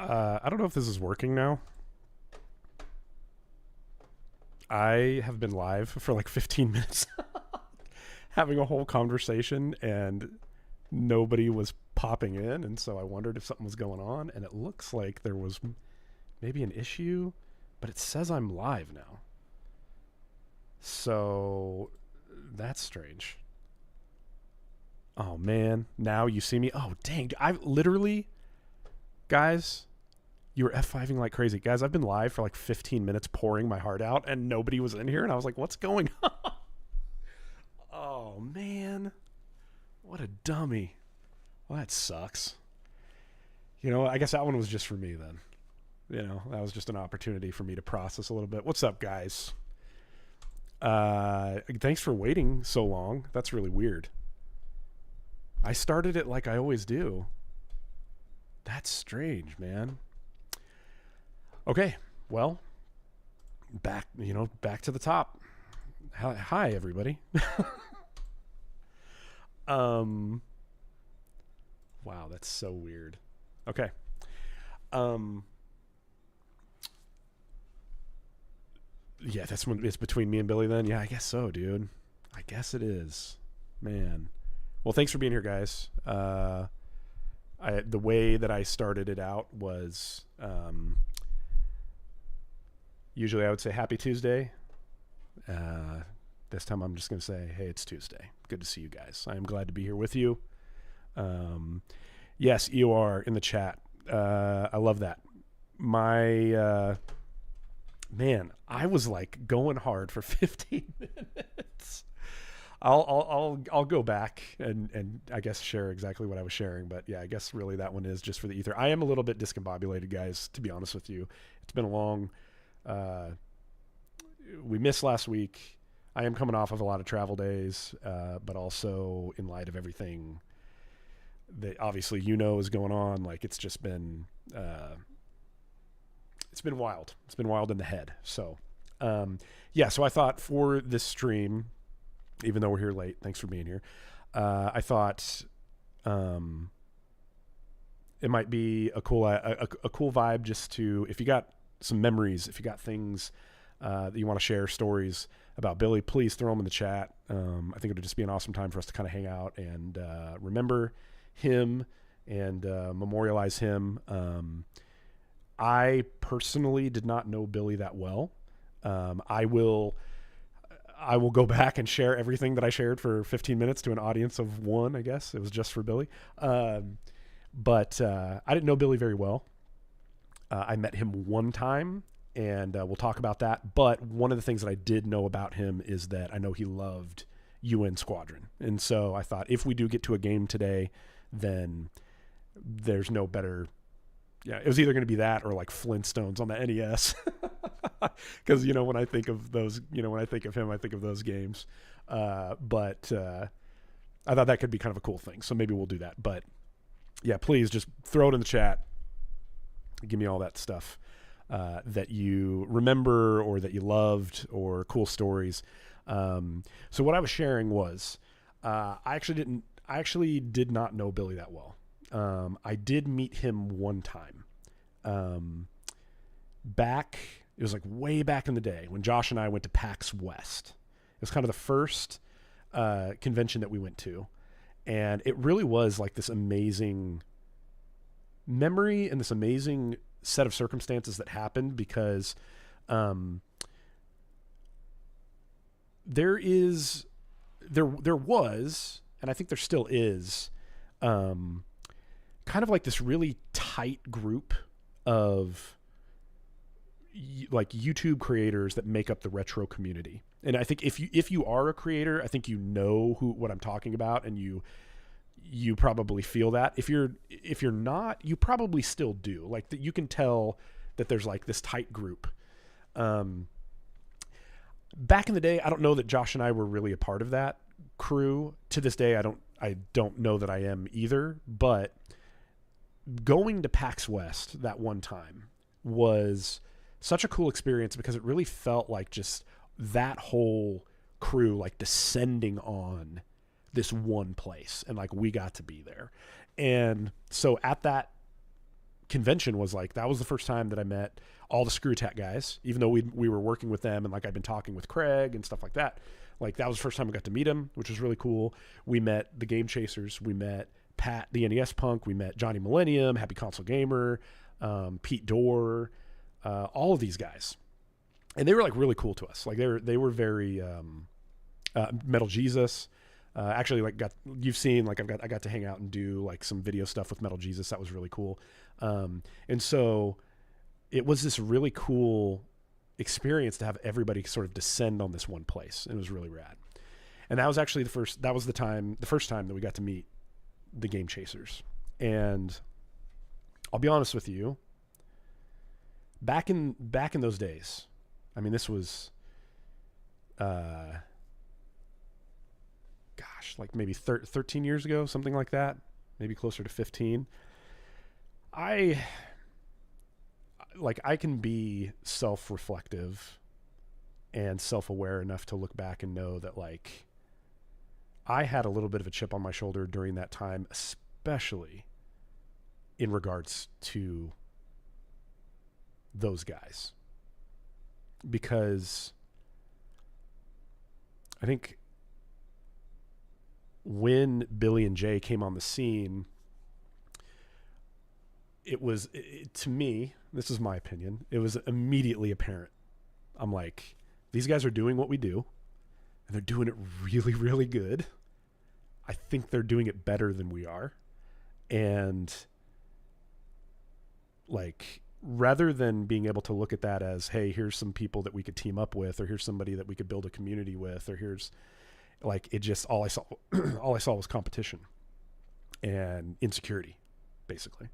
I don't know if this is working now. I have been live for like 15 minutes having a whole conversation and nobody was popping in. And so I wondered if something was going on. And it looks like there was maybe an issue, but it says I'm live now. So that's strange. Oh man, now you see me. Oh dang, I've literally, guys, you were F5ing like crazy. Guys, I've been live for like 15 minutes pouring my heart out and nobody was in here. And I was like, what's going on? Oh, man. What a dummy. Well, that sucks. I guess that one was just for me then. That was just an opportunity for me to process a little bit. What's up, guys? Thanks for waiting so long. That's really weird. I started it like I always do. That's strange, man. Okay, well, back to the top. Hi, everybody. Wow, that's so weird. Okay. Yeah, that's when it's between me and Billy then. Yeah, I guess so, dude. I guess it is. Man. Well, thanks for being here, guys. The way that I started it out was usually I would say Happy Tuesday. This time I'm just going to say, hey, it's Tuesday. Good to see you guys. I am glad to be here with you. Yes, EOR in the chat. I love that. Man, I was like going hard for 15 minutes. I'll go back and I guess share exactly what I was sharing, but yeah, I guess really that one is just for the ether. I am a little bit discombobulated, guys, to be honest with you. It's been a long, we missed last week. I am coming off of a lot of travel days, but also in light of everything that obviously is going on. Like it's just been, it's been wild. It's been wild in the head. So, yeah. So I thought for this stream, even though we're here late, thanks for being here. I thought it might be a cool vibe just to, if you got some memories, if you got things that you want to share, stories about Billy, please throw them in the chat. I think it would just be an awesome time for us to kind of hang out and remember him and memorialize him. I personally did not know Billy that well. I will go back and share everything that I shared for 15 minutes to an audience of one, I guess. It was just for Billy. But I didn't know Billy very well. I met him one time, and we'll talk about that. But one of the things that I did know about him is that I know he loved UN Squadron. And so I thought if we do get to a game today, then there's no better... Yeah, it was either going to be that or like Flintstones on the NES. Because, when I think of those, when I think of him, I think of those games. But I thought that could be kind of a cool thing. So maybe we'll do that. But yeah, please just throw it in the chat. Give me all that stuff that you remember or that you loved or cool stories. So what I was sharing was I actually did not know Billy that well. I did meet him one time. It was like way back in the day when Josh and I went to PAX West. It was kind of the first convention that we went to. And it really was like this amazing memory and this amazing set of circumstances that happened because there was, and I think there still is, kind of like this really tight group of like YouTube creators that make up the retro community. And I think if you are a creator, I think what I'm talking about, and you probably feel that. If you're not, you probably still do. Like that, you can tell that there's like this tight group. Back in the day, I don't know that Josh and I were really a part of that crew. To this day, I don't know that I am either. But going to PAX West that one time was such a cool experience because it really felt like just that whole crew like descending on this one place, and like we got to be there. And so at that convention was like, that was the first time that I met all the Screw Attack guys, even though we were working with them and like I'd been talking with Craig and stuff like that. Like that was the first time I got to meet him, which was really cool. We met the Game Chasers. We met Pat, the NES Punk. We met Johnny Millennium, Happy Console Gamer, Pete Dorr, all of these guys. And they were like really cool to us. Like they were very, Metal Jesus. Actually, like you've seen, like I got to hang out and do like some video stuff with Metal Jesus. That was really cool. And so it was this really cool experience to have everybody sort of descend on this one place. And it was really rad. And that was actually the first time that we got to meet the Game Chasers. And I'll be honest with you, back in those days, I mean, this was, like maybe 13 years ago, something like that, maybe closer to 15. I can be self-reflective and self-aware enough to look back and know that like I had a little bit of a chip on my shoulder during that time, especially in regards to those guys, because I think when Billy and Jay came on the scene, to me, this is my opinion, it was immediately apparent. I'm like, these guys are doing what we do, and they're doing it really, really good. I think they're doing it better than we are. And like, rather than being able to look at that as, hey, here's some people that we could team up with, or here's somebody that we could build a community with, or here's like, it just, all I saw was competition and insecurity, basically.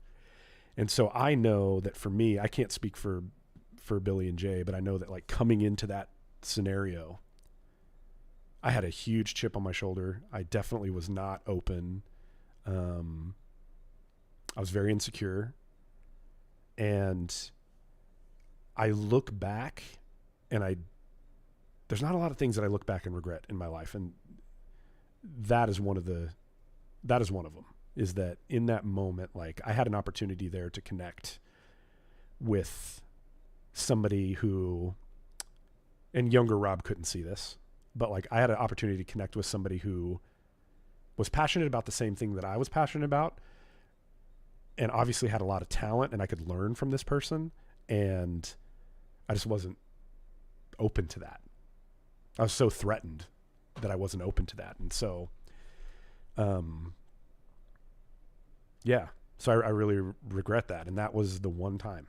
And so I know that for me, I can't speak for Billy and Jay, but I know that like coming into that scenario, I had a huge chip on my shoulder. I definitely was not open. I was very insecure. And I look back and there's not a lot of things that I look back and regret in my life. And that is one of them, is that in that moment, like I had an opportunity there to connect with somebody who, and younger Rob couldn't see this, but like I had an opportunity to connect with somebody who was passionate about the same thing that I was passionate about, and obviously had a lot of talent, and I could learn from this person. And I just wasn't open to that. I was so threatened that I wasn't open to that. And so, yeah, so I really regret that. And that was the one time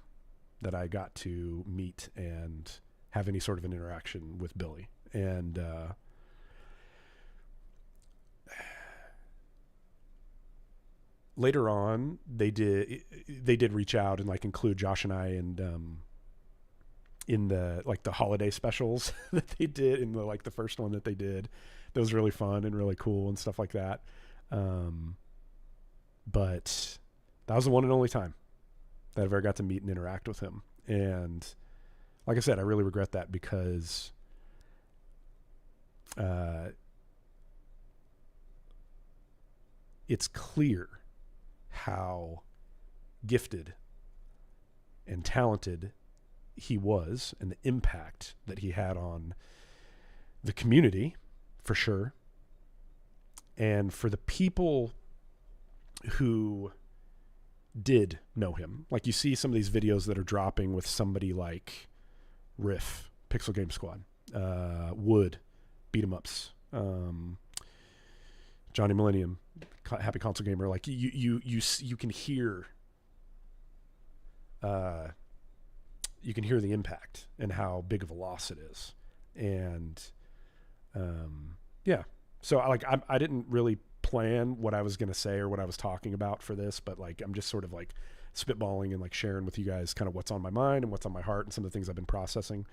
that I got to meet and have any sort of an interaction with Billy. And, later on, they did reach out and like include Josh and I and, in the like the holiday specials that they did, in the first one that they did. That was really fun and really cool and stuff like that. But that was the one and only time that I've ever got to meet and interact with him. And like I said, I really regret that, because it's clear how gifted and talented he was, and the impact that he had on the community, for sure. And for the people who did know him, like you see some of these videos that are dropping with somebody like Riff, Pixel Game Squad, Wood, Beat 'em Ups, Johnny Millennium, Happy Console Gamer. Like you can hear, you can hear the impact and how big of a loss it is. And, yeah, so I didn't really plan what I was going to say or what I was talking about for this, but like, I'm just sort of like spitballing and like sharing with you guys kind of what's on my mind and what's on my heart and some of the things I've been processing.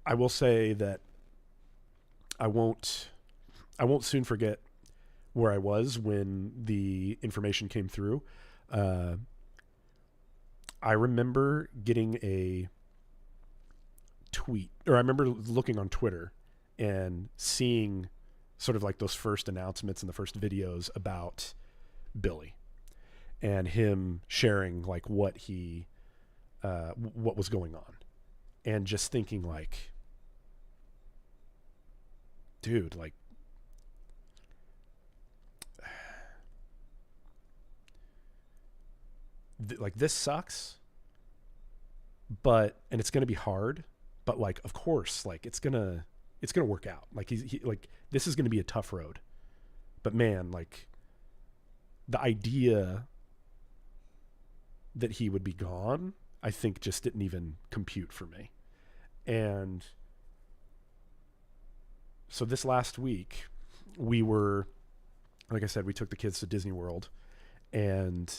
I will say that I won't soon forget where I was when the information came through. I remember getting a tweet, or I remember looking on Twitter and seeing sort of like those first announcements and the first videos about Billy and him sharing like what was going on, and just thinking like, dude, like, like this sucks, and it's going to be hard, but like, of course, like it's going to work out. Like he like, this is going to be a tough road, but man, like the idea that he would be gone, I think just didn't even compute for me. And so this last week we were, like I said, we took the kids to Disney World, and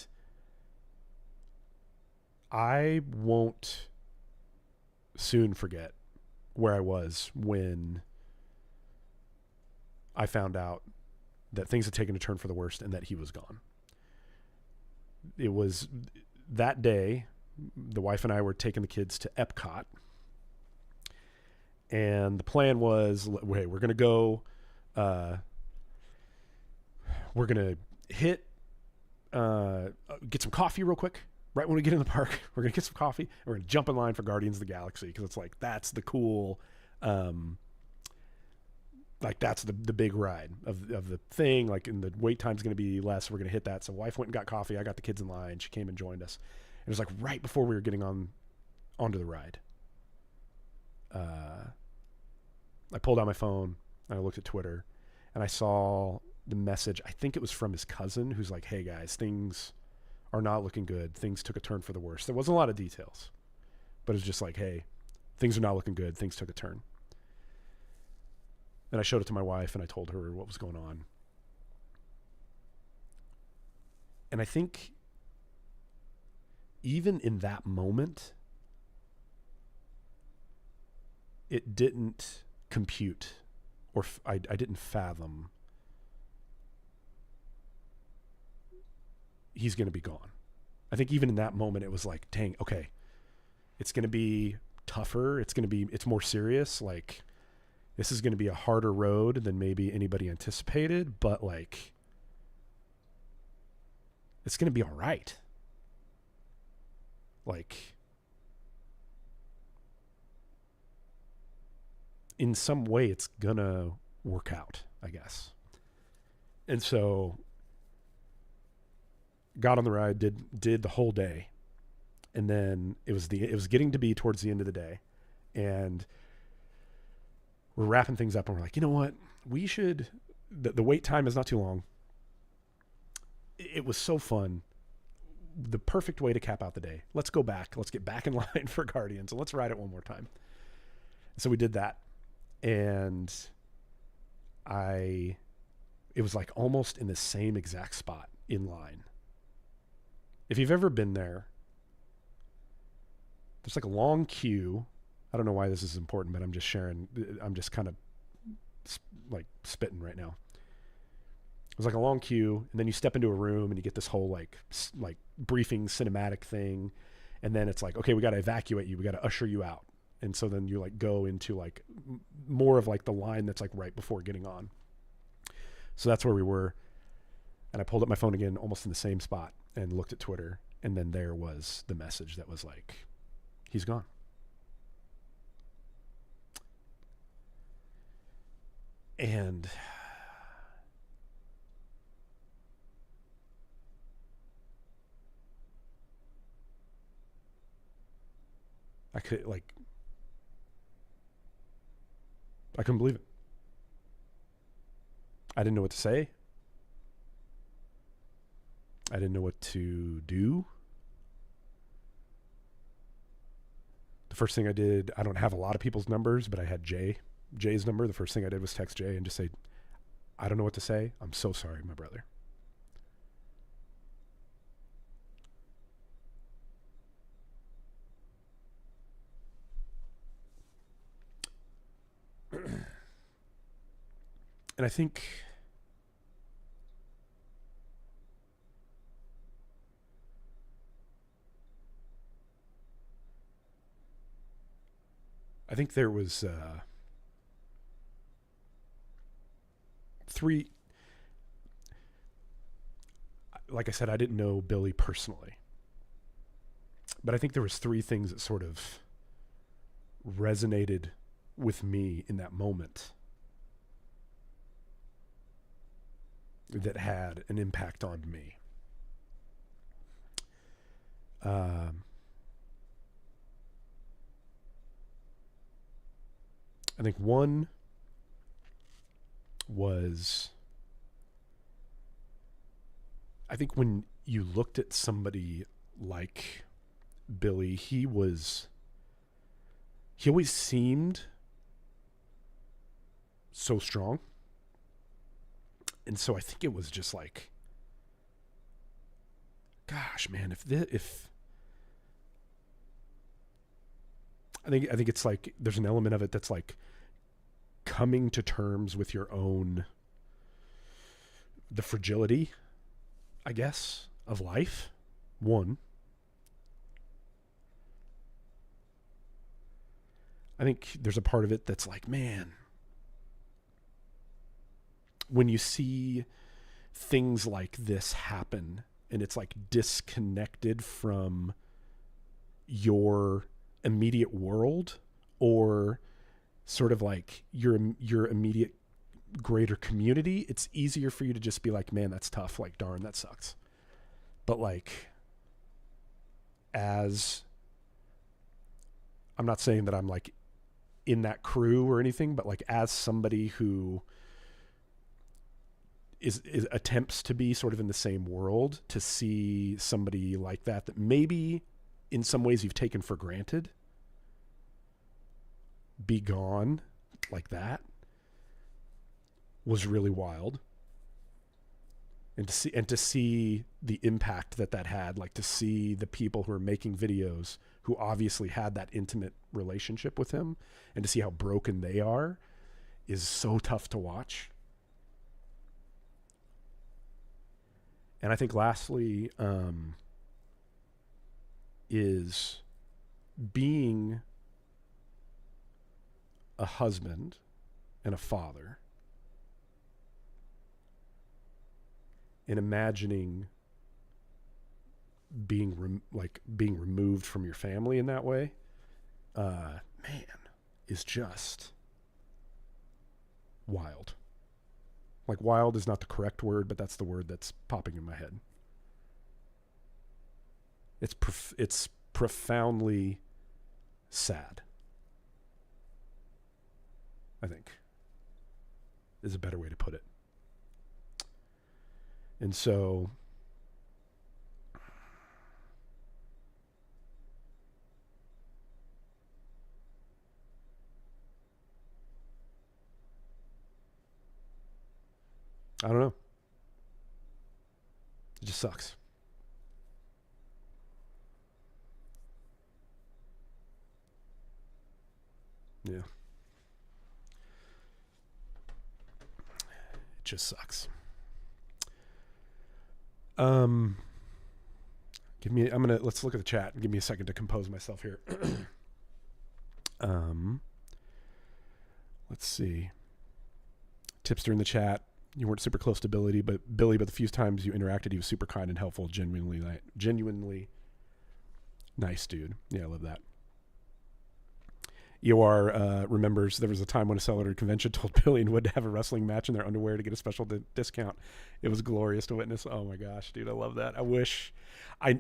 I won't soon forget where I was when I found out that things had taken a turn for the worst and that he was gone. It was that day, the wife and I were taking the kids to Epcot, and the plan was, hey, we're going to go, we're going to get some coffee real quick. Right when we get in the park, we're going to get some coffee, and we're going to jump in line for Guardians of the Galaxy, because it's like, that's the cool, like that's the big ride of the thing. Like, and the wait time's going to be less. We're going to hit that. So wife went and got coffee. I got the kids in line. She came and joined us. It was like right before we were getting onto the ride. I pulled out my phone and I looked at Twitter, and I saw the message. I think it was from his cousin, who's like, hey guys, things are not looking good. Things took a turn for the worse. There wasn't a lot of details, but it was just like, hey, things are not looking good. Things took a turn. And I showed it to my wife, and I told her what was going on. And I think even in that moment, it didn't compute, or I didn't fathom he's going to be gone. I think even in that moment, it was like, dang, okay, it's going to be tougher. It's more serious. Like, this is going to be a harder road than maybe anybody anticipated, but like, it's going to be all right. Like, in some way, it's going to work out, I guess. And so got on the ride, did the whole day. And then it was getting to be towards the end of the day, and we're wrapping things up, and we're like, you know what? We should, the wait time is not too long. It was so fun. The perfect way to cap out the day. Let's go back. Let's get back in line for Guardians, and let's ride it one more time. So we did that. And it was like almost in the same exact spot in line. If you've ever been there, there's like a long queue. I don't know why this is important, but I'm just sharing. I'm just kind of like spitting right now. It was like a long queue, and then you step into a room and you get this whole like briefing cinematic thing. And then it's like, okay, we got to evacuate you. We got to usher you out. And so then you like go into like more of like the line that's like right before getting on. So that's where we were. And I pulled up my phone again, almost in the same spot, and looked at Twitter. And then there was the message that was like, he's gone. And I couldn't believe it. I didn't know what to say. I didn't know what to do. The first thing I did, I don't have a lot of people's numbers, but I had Jay's number. The first thing I did was text Jay and just say, I don't know what to say. I'm so sorry, my brother. And I think there was three, like I said, I didn't know Billy personally, but I think there was three things that sort of resonated with me in that moment that had an impact on me. I think one was, I think when you looked at somebody like Billy, he always seemed so strong. And so I think it was just like, gosh, man, if I think it's like there's an element of it that's like coming to terms with your own, the fragility, I guess, of life. One, I think there's a part of it that's like, man, when you see things like this happen and it's like disconnected from your immediate world or sort of like your immediate greater community, it's easier for you to just be like, man, that's tough. Like, darn, that sucks. But like, as I'm not saying that I'm like in that crew or anything, but like as somebody who is attempts to be sort of in the same world, to see somebody like that maybe in some ways you've taken for granted be gone like that was really wild. And to see the impact that had, like to see the people who are making videos who obviously had that intimate relationship with him and to see how broken they are is so tough to watch. And I think lastly, is being a husband and a father and imagining being being removed from your family in that way, man, is just wild. Like, wild is not the correct word, but that's the word that's popping in my head. It's profoundly sad, I think, is a better way to put it. And so I don't know. It just sucks. Yeah. It just sucks. Let's look at the chat and give me a second to compose myself here. Let's see. Tipster in the chat. You weren't super close to Billy, but the few times you interacted, he was super kind and helpful, genuinely nice dude. Yeah, I love that. EOR remembers there was a time when a seller at a convention told Billy and Wood to have a wrestling match in their underwear to get a special discount. It was glorious to witness. Oh my gosh, dude, I love that. I wish, I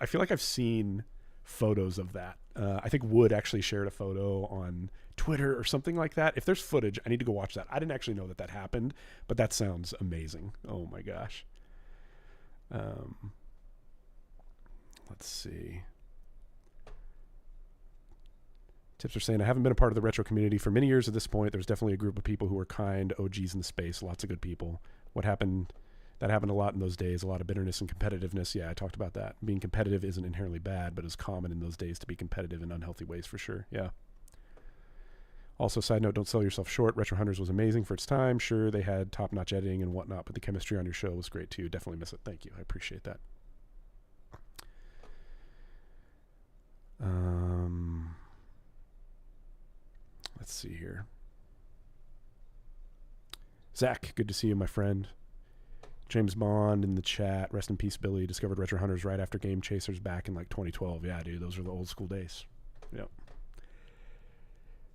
feel like I've seen photos of that. I think Wood actually shared a photo on Twitter or something like that. If there's footage, I need to go watch that. I didn't actually know that happened, but that sounds amazing. Oh my gosh. Let's see. Tips are saying, I haven't been a part of the retro community for many years at this point. There's definitely a group of people who are kind, OGs in the space, lots of good people. What happened? That happened a lot in those days, a lot of bitterness and competitiveness. Yeah, I talked about that. Being competitive isn't inherently bad, but it's common in those days to be competitive in unhealthy ways for sure. Yeah. Also, side note, don't sell yourself short. Retro Hunters was amazing for its time. Sure, they had top-notch editing and whatnot, but the chemistry on your show was great too. Definitely miss it. Thank you. I appreciate that. Let's see here. Zach, good to see you, my friend. James Bond in the chat. Rest in peace, Billy. Discovered Retro Hunters right after Game Chasers back in like 2012. Yeah, dude, those are the old school days. Yep.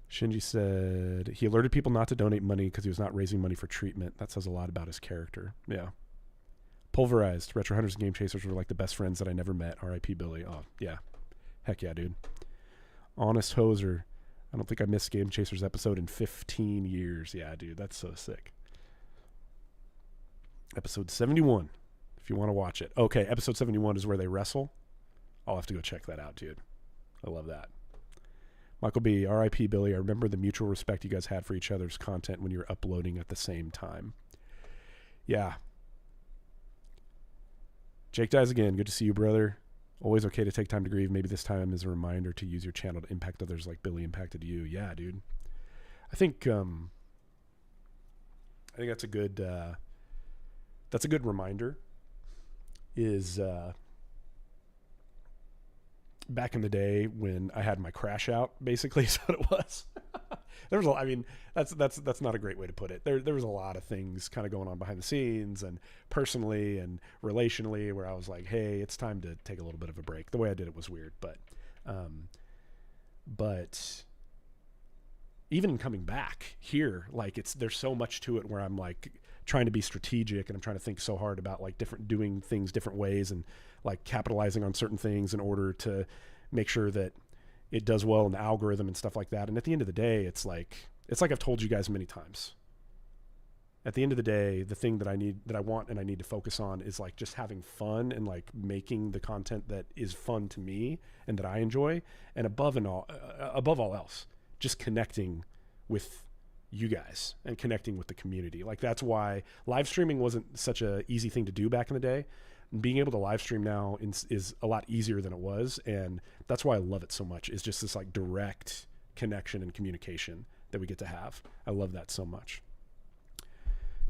Shinji said he alerted people not to donate money because he was not raising money for treatment. That says a lot about his character. Yeah. Pulverized. Retro Hunters and Game Chasers were like the best friends that I never met. R.I.P. Billy. Oh, yeah. Heck yeah, dude. Honest Hoser. I don't think I missed Game Chasers episode in 15 years. Yeah, dude, that's so sick. Episode 71, if you want to watch it. Okay, episode 71 is where they wrestle. I'll have to go check that out, dude. I love that. Michael B., R.I.P. Billy. I remember the mutual respect you guys had for each other's content when you were uploading at the same time. Yeah. Jake Dies Again. Good to see you, brother. Always okay to take time to grieve. Maybe this time is a reminder to use your channel to impact others like Billy impacted you. Yeah, dude. I think that's a good reminder. Is back in the day when I had my crash out, basically is what it was. There was that's not a great way to put it. There was a lot of things kind of going on behind the scenes and personally and relationally where I was like, hey, it's time to take a little bit of a break. The way I did it was weird, but even in coming back here, like there's so much to it where I'm like trying to be strategic and I'm trying to think so hard about like doing things different ways and like capitalizing on certain things in order to make sure that it does well in the algorithm and stuff like that. And at the end of the day, it's like I've told you guys many times. At the end of the day, the thing that I want and I need to focus on is like just having fun and like making the content that is fun to me and that I enjoy. And above all else, just connecting with you guys and connecting with the community. Like that's why live streaming wasn't such a easy thing to do back in the day. Being able to live stream now is a lot easier than it was, and that's why I love it so much. Is just this like direct connection and communication that we get to have. I love that so much.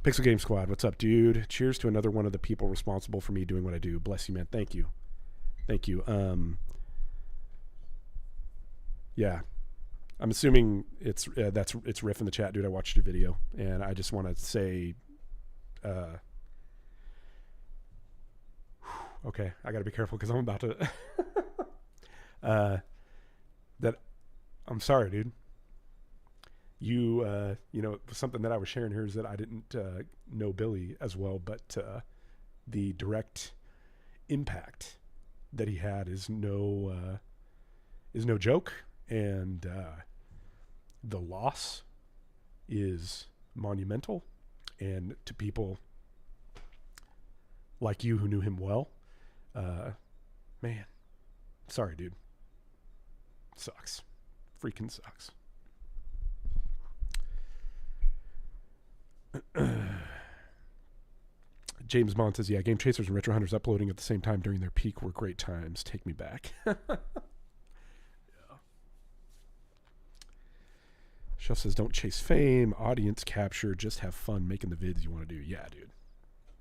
Pixel Game Squad, what's up, dude? Cheers to another one of the people responsible for me doing what I do. Bless you, man. Thank you. Yeah, I'm assuming it's Riff in the chat, dude. I watched your video, and I just want to say, okay, I got to be careful because I'm about to. That I'm sorry, dude. Something that I was sharing here is that I didn't know Billy as well, but the direct impact that he had is no joke, and the loss is monumental. And to people like you who knew him well, man, sorry, dude. Sucks. Freaking sucks. James Bond says, yeah, Game Chasers and Retro Hunters uploading at the same time during their peak were great times. Take me back. Yeah. Chef says, don't chase fame, audience capture, just have fun making the vids you want to do. Yeah, dude.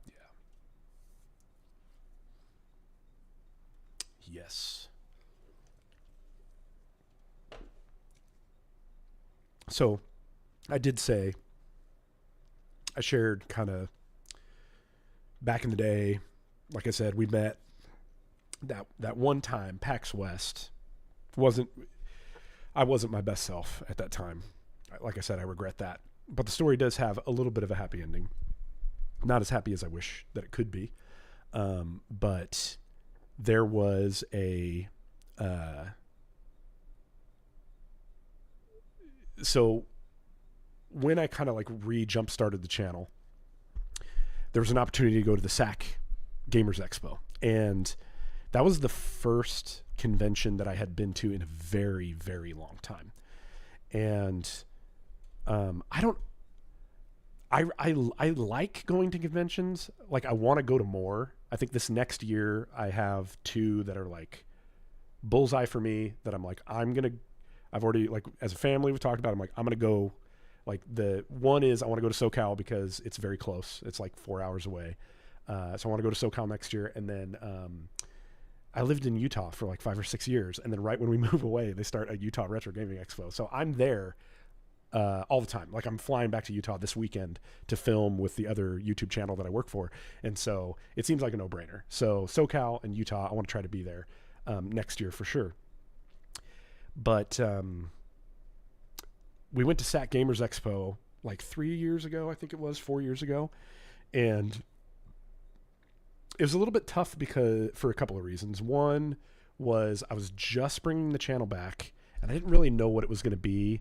Yeah. Yes. So I did say, I shared kind of back in the day, like I said, we met that one time, PAX West. I wasn't my best self at that time. Like I said, I regret that. But the story does have a little bit of a happy ending. Not as happy as I wish that it could be. But there was so when I kind of like jump started the channel, there was an opportunity to go to the SAC Gamers Expo. And that was the first convention that I had been to in a very, very long time. And I like going to conventions. Like I want to go to more. I think this next year I have 2 that are like bullseye for me that I'm like, I've already, like, as a family, we've talked about, I'm like, I'm going to go. Like the one is I want to go to SoCal because it's very close. It's like 4 hours away. So I want to go to SoCal next year. And then I lived in Utah for like 5 or 6 years. And then right when we move away, they start a Utah Retro Gaming Expo. So I'm there all the time. Like I'm flying back to Utah this weekend to film with the other YouTube channel that I work for. And so it seems like a no-brainer. So SoCal and Utah, I want to try to be there next year for sure. But we went to SAC Gamers Expo like 3 years ago, I think it was 4 years ago. And it was a little bit tough for a couple of reasons. One was I was just bringing the channel back and I didn't really know what it was going to be.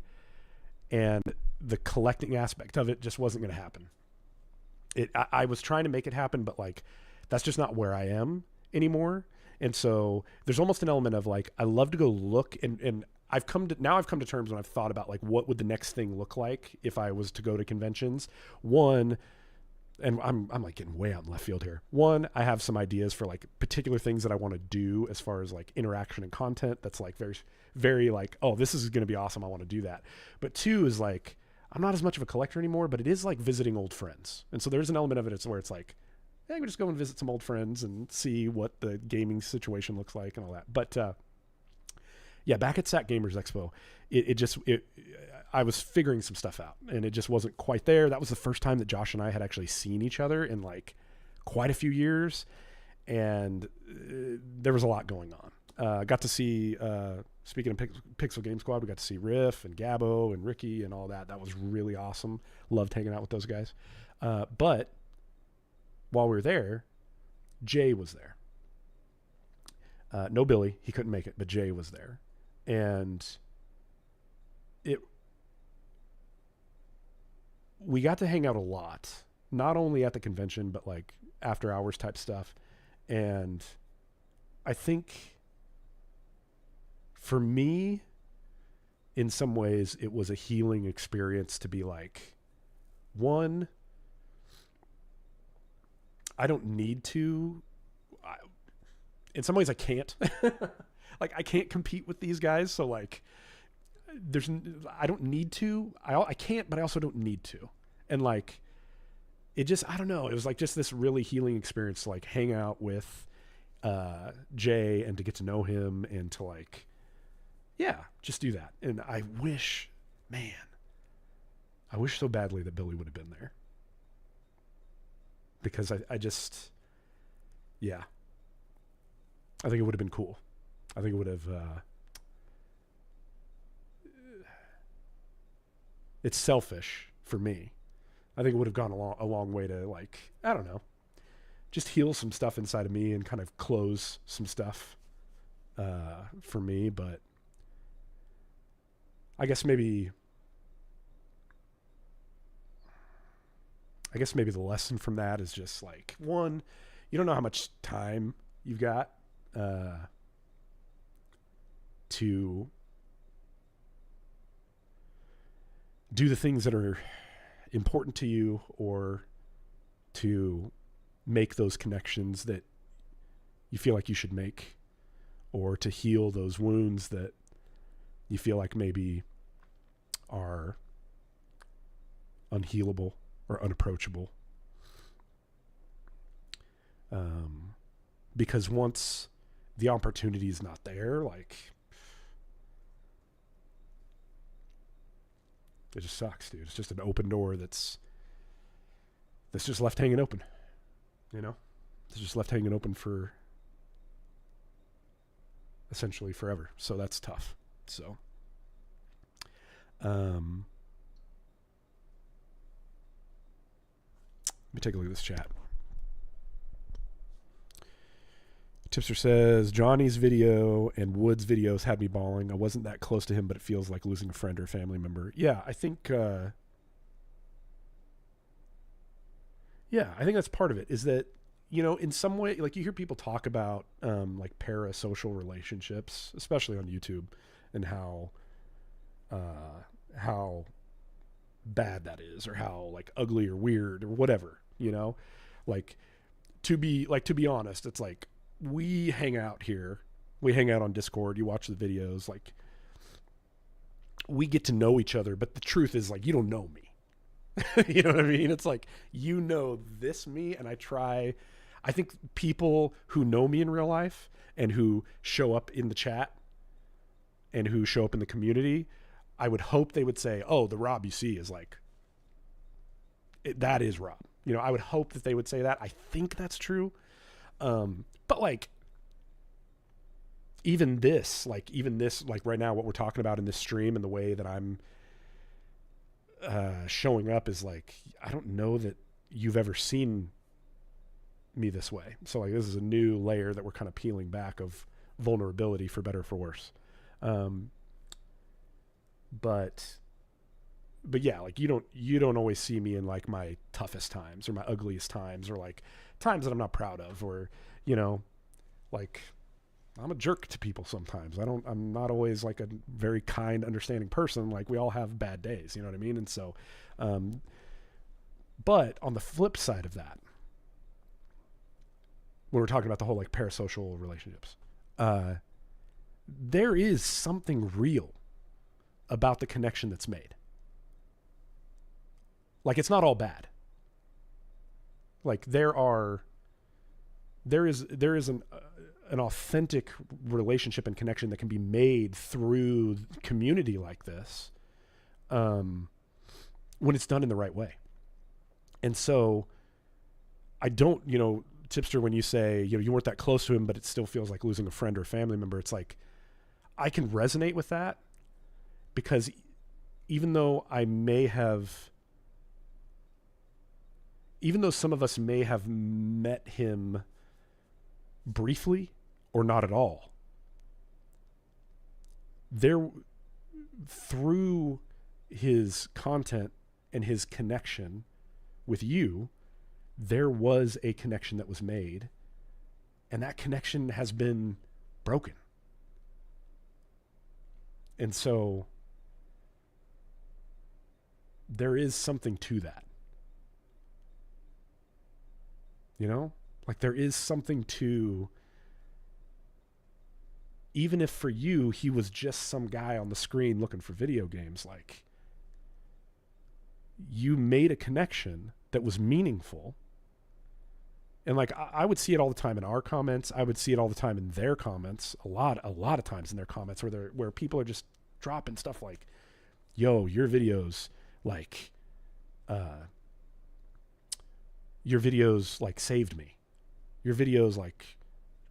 And the collecting aspect of it just wasn't going to happen. I was trying to make it happen, but like, that's just not where I am anymore. And so there's almost an element of like, I love to go look and I've come to terms when I've thought about like, what would the next thing look like if I was to go to conventions? One, and I'm like getting way out in left field here. One, I have some ideas for like particular things that I want to do as far as like interaction and content. That's like very, very like, oh, this is going to be awesome. I want to do that. But two is like, I'm not as much of a collector anymore, but it is like visiting old friends. And so there's an element of it. It's where it's like, hey, we just go and visit some old friends and see what the gaming situation looks like and all that. But, yeah, back at SAC Gamers Expo, I was figuring some stuff out and it just wasn't quite there. That was the first time that Josh and I had actually seen each other in like quite a few years. And there was a lot going on. Got to see, speaking of Pixel Game Squad, we got to see Riff and Gabo and Ricky and all that. That was really awesome. Loved hanging out with those guys. But while we were there, Jay was there. No Billy, he couldn't make it, but Jay was there. And we got to hang out a lot, not only at the convention, but like after hours type stuff. And I think for me, in some ways, it was a healing experience to be like, one, I don't need to. In some ways, I can't. Like, I can't compete with these guys. So, like, I don't need to. I can't, but I also don't need to. And, like, it just, I don't know. It was, like, just this really healing experience to, like, hang out with Jay and to get to know him and to, like, yeah, just do that. And I wish so badly that Billy would have been there. Because I just, yeah. I think it would have been cool. I think it would have, it's selfish for me. I think it would have gone a long way to like, I don't know, just heal some stuff inside of me and kind of close some stuff for me. But I guess maybe the lesson from that is just like, one, you don't know how much time you've got to do the things that are important to you or to make those connections that you feel like you should make or to heal those wounds that you feel like maybe are unhealable or unapproachable. Because once the opportunity is not there, like, it just sucks, dude. It's just an open door that's just left hanging open, you know? It's just left hanging open for essentially forever. So that's tough. So, let me take a look at this chat. Tipster says, Johnny's video and Wood's videos had me bawling. I wasn't that close to him, but it feels like losing a friend or a family member. Yeah, I think that's part of it, is that, you know, in some way, like you hear people talk about like parasocial relationships, especially on YouTube, and how bad that is, or how like ugly or weird or whatever, you know, like to be honest, it's like, we hang out here. We hang out on Discord. You watch the videos. Like, we get to know each other. But the truth is, like, you don't know me. You know what I mean? It's like, you know this me. And I think people who know me in real life and who show up in the chat and who show up in the community, I would hope they would say, oh, the Rob you see is like, that is Rob. You know, I would hope that they would say that. I think that's true. But like, even this, like right now, what we're talking about in this stream and the way that I'm showing up is like, I don't know that you've ever seen me this way. So like, this is a new layer that we're kind of peeling back of vulnerability, for better or for worse. But yeah, like you don't always see me in like my toughest times or my ugliest times or like times that I'm not proud of, or, you know, like I'm a jerk to people sometimes. I'm not always like a very kind, understanding person. Like we all have bad days, you know what I mean? And so, but on the flip side of that, when we're talking about the whole like parasocial relationships, there is something real about the connection that's made. Like it's not all bad. Like there is an authentic relationship and connection that can be made through community like this, when it's done in the right way. And so I don't, you know, Tipster, when you say, you know, you weren't that close to him, but it still feels like losing a friend or a family member, it's like, I can resonate with that, because even though some of us may have met him briefly or not at all, through his content and his connection with you, there was a connection that was made, and that connection has been broken. And so there is something to that. You know? Like there is something to, even if for you, he was just some guy on the screen looking for video games, like you made a connection that was meaningful. And like, I would see it all the time in our comments. I would see it all the time in their comments, a lot of times in their comments where people are just dropping stuff like, yo, your videos like saved me. Your videos like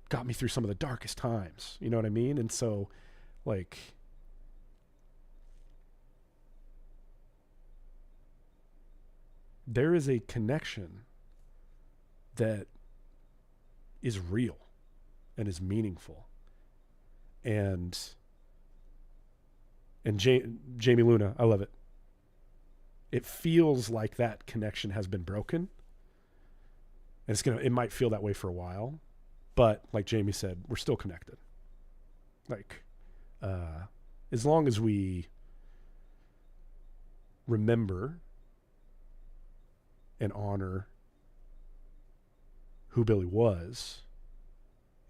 got me through some of the darkest times. You know what I mean? And so like, there is a connection that is real and is meaningful. And Jamie Luna, I love it. It feels like that connection has been broken. And it might feel that way for a while, but like Jamie said, we're still connected. Like, as long as we remember and honor who Billy was,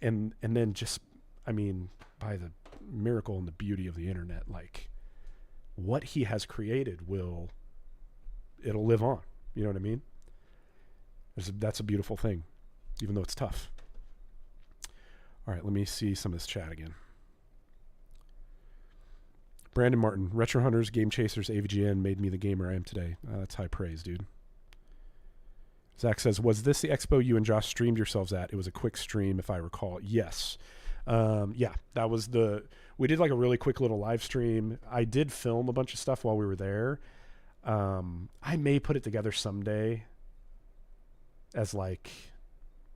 and then just, I mean, by the miracle and the beauty of the internet, like what he has created it'll live on. You know what I mean? That's a beautiful thing, even though it's tough. All right, let me see some of this chat again. Brandon Martin, Retro Hunters, Game Chasers, AVGN made me the gamer I am today. That's high praise, dude. Zach says, was this the expo you and Josh streamed yourselves at? It was a quick stream, if I recall. Yes. Yeah, that was we did like a really quick little live stream. I did film a bunch of stuff while we were there. I may put it together someday as like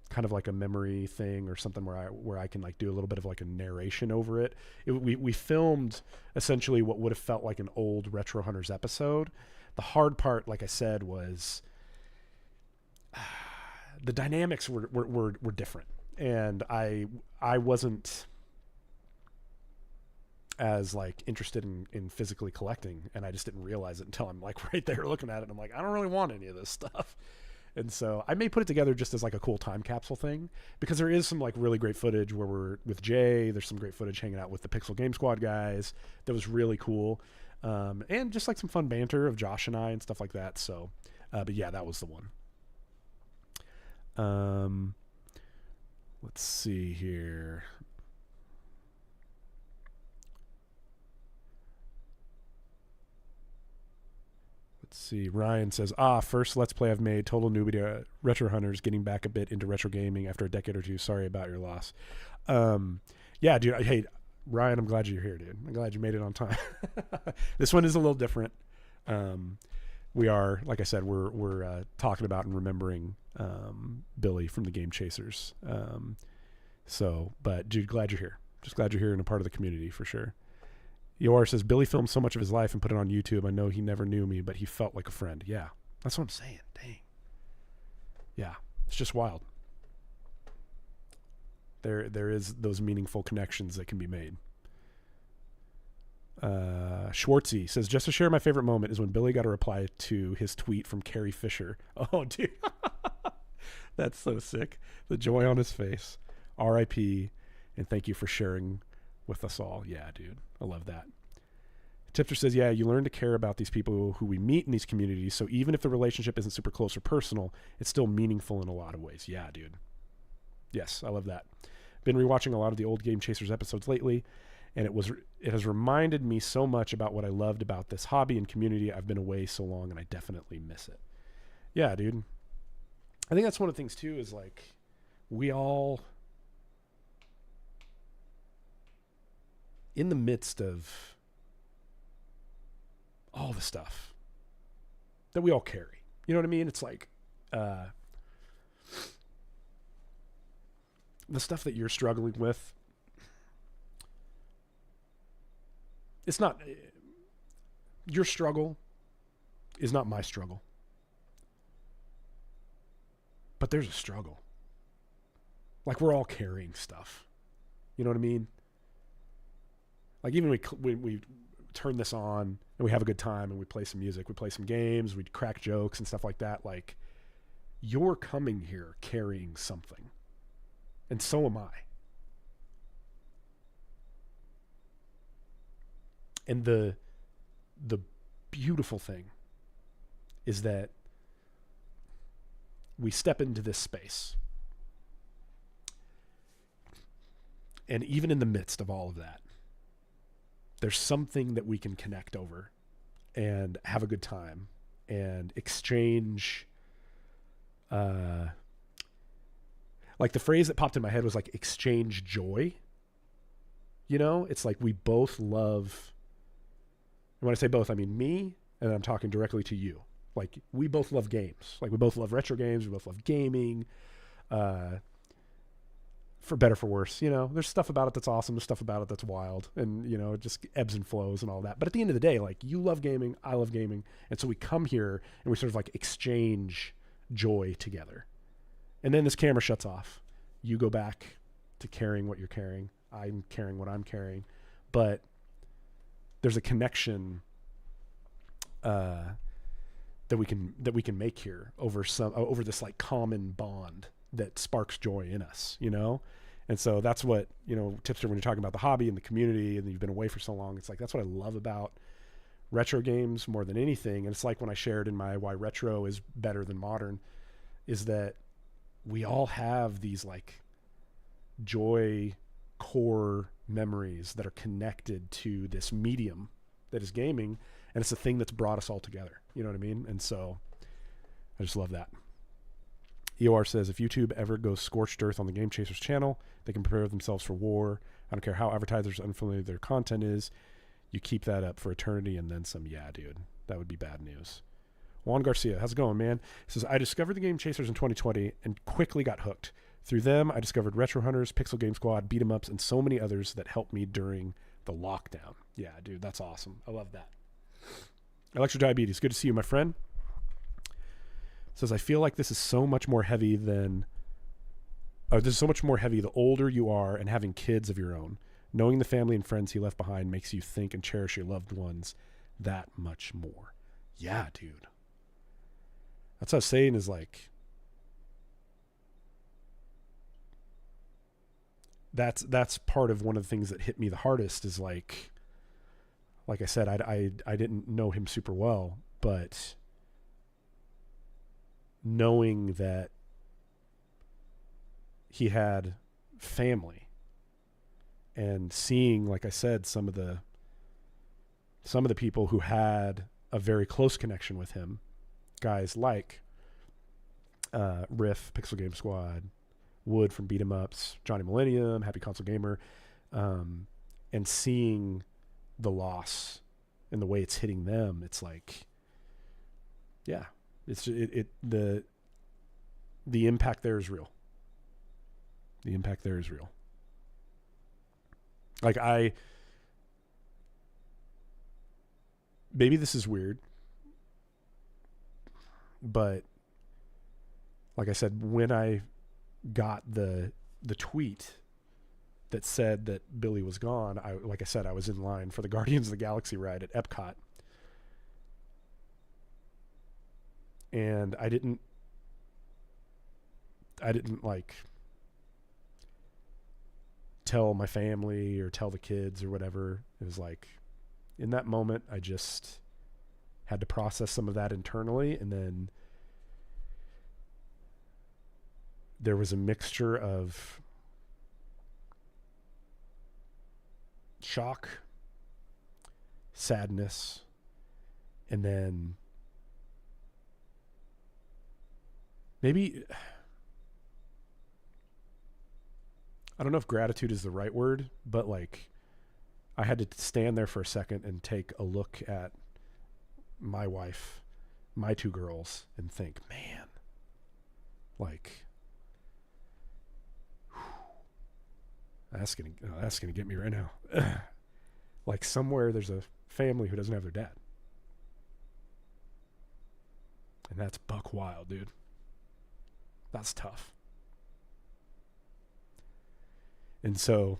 kind of like a memory thing or something where I can like do a little bit of like a narration over it. We filmed essentially what would have felt like an old Retro Hunters episode. The hard part, like I said, was the dynamics were different, and I wasn't as like interested in physically collecting, and I just didn't realize it until I'm like right there looking at it, and I'm like, I don't really want any of this stuff. And so I may put it together just as like a cool time capsule thing, because there is some like really great footage where we're with Jay. There's some great footage hanging out with the Pixel Game Squad guys that was really cool, and just like some fun banter of Josh and I and stuff like that. So but yeah, that was the one. Let's see here. see. Ryan says, first Let's Play I've made. Total newbie to Retro Hunters, getting back a bit into retro gaming after a decade or two. Sorry about your loss. Yeah, dude. Hey, Ryan, I'm glad you're here, dude. I'm glad you made it on time. This one is a little different. We are, like I said, we're talking about and remembering Billy from the Game Chasers. But dude, glad you're here. Just glad you're here and a part of the community for sure. Yor says, Billy filmed so much of his life and put it on YouTube. I know he never knew me, but he felt like a friend. Yeah, that's what I'm saying. Dang. Yeah, it's just wild. There is those meaningful connections that can be made. Schwartzy says, just to share my favorite moment is when Billy got a reply to his tweet from Carrie Fisher. Oh, dude. That's so sick. The joy on his face. R.I.P. and thank you for sharing with us all. Yeah, dude. I love that. Tipster says, yeah, you learn to care about these people who we meet in these communities, so even if the relationship isn't super close or personal, it's still meaningful in a lot of ways. Yeah, dude. Yes, I love that. Been rewatching a lot of the old Game Chasers episodes lately, and it has reminded me so much about what I loved about this hobby and community. I've been away so long, and I definitely miss it. Yeah, dude. I think that's one of the things, too, is like, we all, in the midst of all the stuff that we all carry, you know what I mean? It's like, the stuff that you're struggling with, it's not, your struggle is not my struggle. But there's a struggle. Like, we're all carrying stuff. You know what I mean? Like, even we turn this on and we have a good time and we play some music, we play some games, we crack jokes and stuff like that. Like, you're coming here carrying something. And so am I. And the beautiful thing is that we step into this space. And even in the midst of all of that, there's something that we can connect over and have a good time and exchange. Like, the phrase that popped in my head was like exchange joy. You know, it's like we both love, and when I say both, I mean me, and I'm talking directly to you. Like, we both love games. Like, we both love retro games. We both love gaming. For better, for worse, you know, there's stuff about it that's awesome. There's stuff about it that's wild, and, you know, it just ebbs and flows and all that. But at the end of the day, like, you love gaming, I love gaming. And so we come here and we sort of like exchange joy together. And then this camera shuts off. You go back to carrying what you're carrying. I'm carrying what I'm carrying. But there's a connection that we can make here over this like common bond that sparks joy in us, you know? And so that's what, you know, Tipster, when you're talking about the hobby and the community and you've been away for so long, it's like, that's what I love about retro games more than anything. And it's like when I shared in my why retro is better than modern, is that we all have these like joy core memories that are connected to this medium that is gaming. And it's the thing that's brought us all together. You know what I mean? And so I just love that. EOR says, if YouTube ever goes scorched earth on the Game Chasers channel, they can prepare themselves for war. I don't care how advertisers unfamiliar their content is. You keep that up for eternity and then some. Yeah, dude. That would be bad news. Juan Garcia, how's it going, man? He says, I discovered the Game Chasers in 2020 and quickly got hooked. Through them, I discovered Retro Hunters, Pixel Game Squad, Beat 'em Ups, and so many others that helped me during the lockdown. Yeah, dude, that's awesome. I love that. Electro Diabetes, good to see you, my friend. Says, I feel like this is so much more heavy the older you are and having kids of your own. Knowing the family and friends he left behind makes you think and cherish your loved ones that much more. Yeah, dude. That's what I was saying, is like, that's part of one of the things that hit me the hardest is like I said, I didn't know him super well, but knowing that he had family and seeing, like I said, some of the people who had a very close connection with him, guys like Riff, Pixel Game Squad, Wood from Beat 'em Ups, Johnny Millennium, Happy Console Gamer, and seeing the loss and the way it's hitting them, it's like, yeah, the impact there is real. The impact there is real. Like maybe this is weird, but like I said, when I got the tweet that said that Billy was gone, like I said, I was in line for the Guardians of the Galaxy ride at Epcot. And I didn't like tell my family or tell the kids or whatever. It was like, in that moment, I just had to process some of that internally, and then there was a mixture of shock, sadness, and then maybe, I don't know if gratitude is the right word, but like I had to stand there for a second and take a look at my wife, my two girls, and think, man, like, that's gonna get me right now. Like somewhere there's a family who doesn't have their dad, and that's buck wild, dude. That's tough. And so,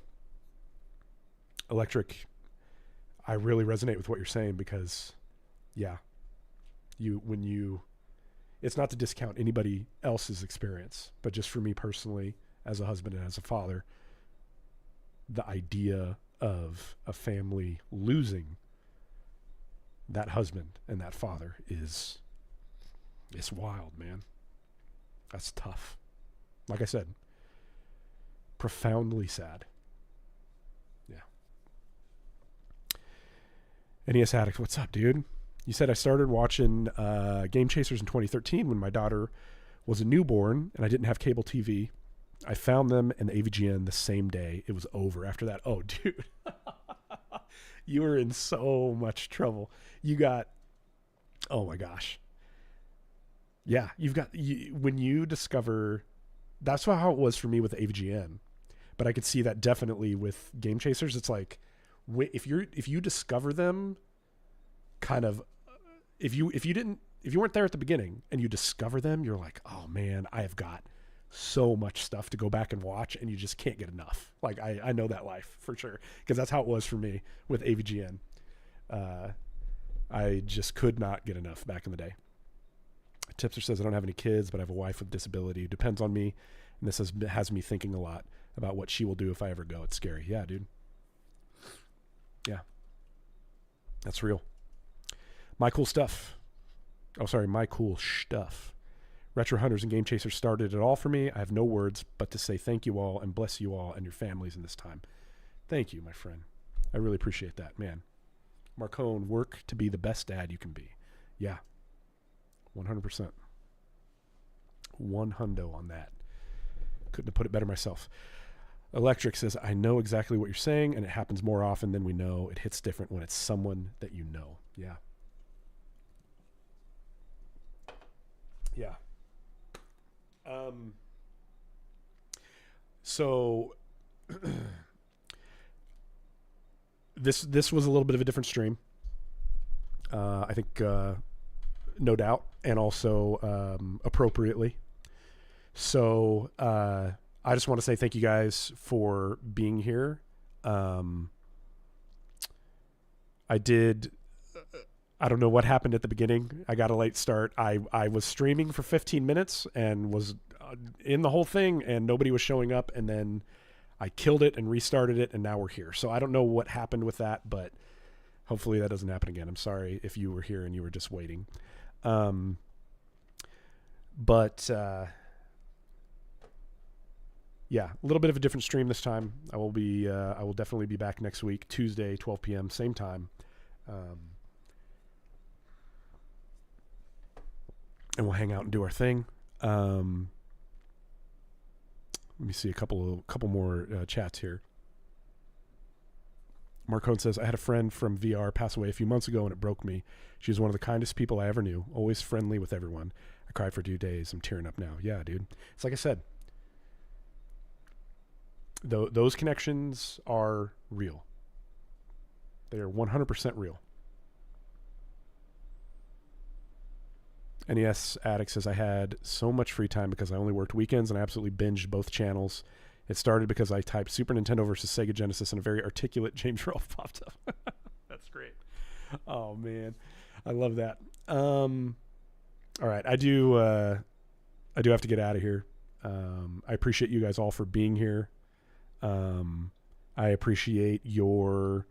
Electric, I really resonate with what you're saying, because yeah, it's not to discount anybody else's experience, but just for me personally, as a husband and as a father, the idea of a family losing that husband and that father it's wild, man. That's tough. Like I said, profoundly sad. Yeah. NES Addict, what's up, dude? You said I started watching Game Chasers in 2013 when my daughter was a newborn and I didn't have cable TV. I found them in the AVGN the same day. It was over after that. Oh, dude. You were in so much trouble. Oh my gosh. Yeah, when you discover, that's how it was for me with AVGN. But I could see that definitely with Game Chasers. It's like, if you discover them, kind of, if you weren't there at the beginning and you discover them, you're like, oh man, I have got so much stuff to go back and watch, and you just can't get enough. Like I know that life for sure, because that's how it was for me with AVGN. I just could not get enough back in the day. Tipster says, I don't have any kids, but I have a wife with disability. Depends on me, and this has me thinking a lot about what she will do if I ever go. It's scary. Yeah, dude. Yeah. That's real. My cool stuff. Retro Hunters and Game Chasers started it all for me. I have no words but to say thank you all and bless you all and your families in this time. Thank you, my friend. I really appreciate that, man. Marcone, work to be the best dad you can be. Yeah. 100%. 100 on that. Couldn't have put it better myself. Electric says, I know exactly what you're saying, and it happens more often than we know. It hits different when it's someone that you know. Yeah. Yeah. So this was a little bit of a different stream. I think no doubt, and also appropriately. So I just want to say thank you guys for being here. I don't know what happened at the beginning. I got a late start. I was streaming for 15 minutes and was in the whole thing, and nobody was showing up, and then I killed it and restarted it, and now we're here. So I don't know what happened with that, but hopefully that doesn't happen again. I'm sorry if you were here and you were just waiting. Yeah, a little bit of a different stream this time. I will definitely be back next week, Tuesday, 12 p.m., same time. and we'll hang out and do our thing. Let me see a couple more chats here. Mark Cohn says, I had a friend from VR pass away a few months ago and it broke me. She was one of the kindest people I ever knew, always friendly with everyone. I cried for 2 days. I'm tearing up now. Yeah, dude. It's like I said, those connections are real. They are 100% real. NES Addict says, I had so much free time because I only worked weekends and I absolutely binged both channels. It started because I typed Super Nintendo versus Sega Genesis and a very articulate James Rolfe popped up. That's great. Oh, man. I love that. All right. I do have to get out of here. I appreciate you guys all for being here. I appreciate your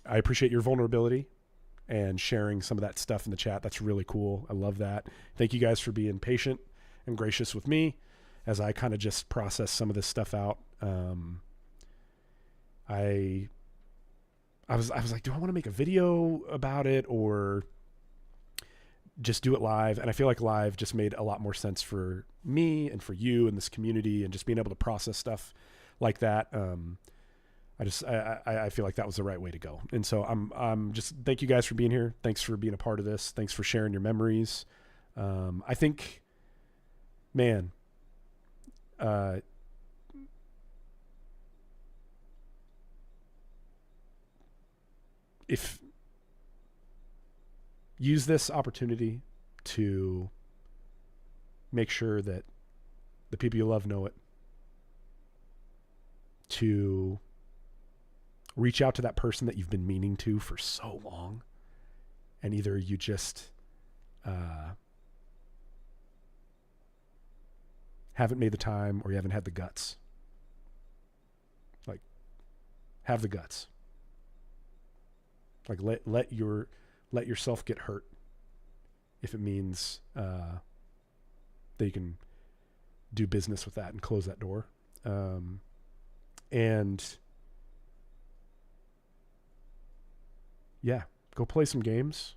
vulnerability and sharing some of that stuff in the chat. That's really cool. I love that. Thank you guys for being patient and gracious with me as I kind of just process some of this stuff out. I was like, do I want to make a video about it or just do it live? And I feel like live just made a lot more sense for me and for you and this community and just being able to process stuff like that. I feel like that was the right way to go. And so I'm just, thank you guys for being here. Thanks for being a part of this. Thanks for sharing your memories. I think, man, if use this opportunity to make sure that the people you love know it, to reach out to that person that you've been meaning to for so long, and either you just haven't made the time or you haven't had the guts. Like, have the guts. Like, let yourself get hurt if it means that you can do business with that and close that door. And yeah, go play some games.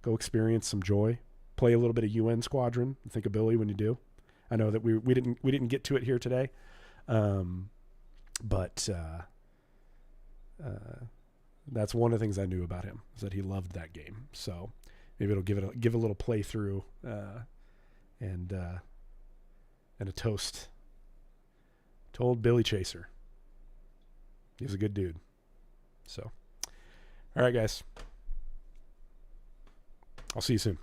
Go experience some joy. Play a little bit of UN Squadron. Think of Billy when you do. I know that we didn't get to it here today, but that's one of the things I knew about him, is that he loved that game. So maybe it'll give a little playthrough and a toast to old Billy Chaser. He was a good dude. So, all right, guys. I'll see you soon.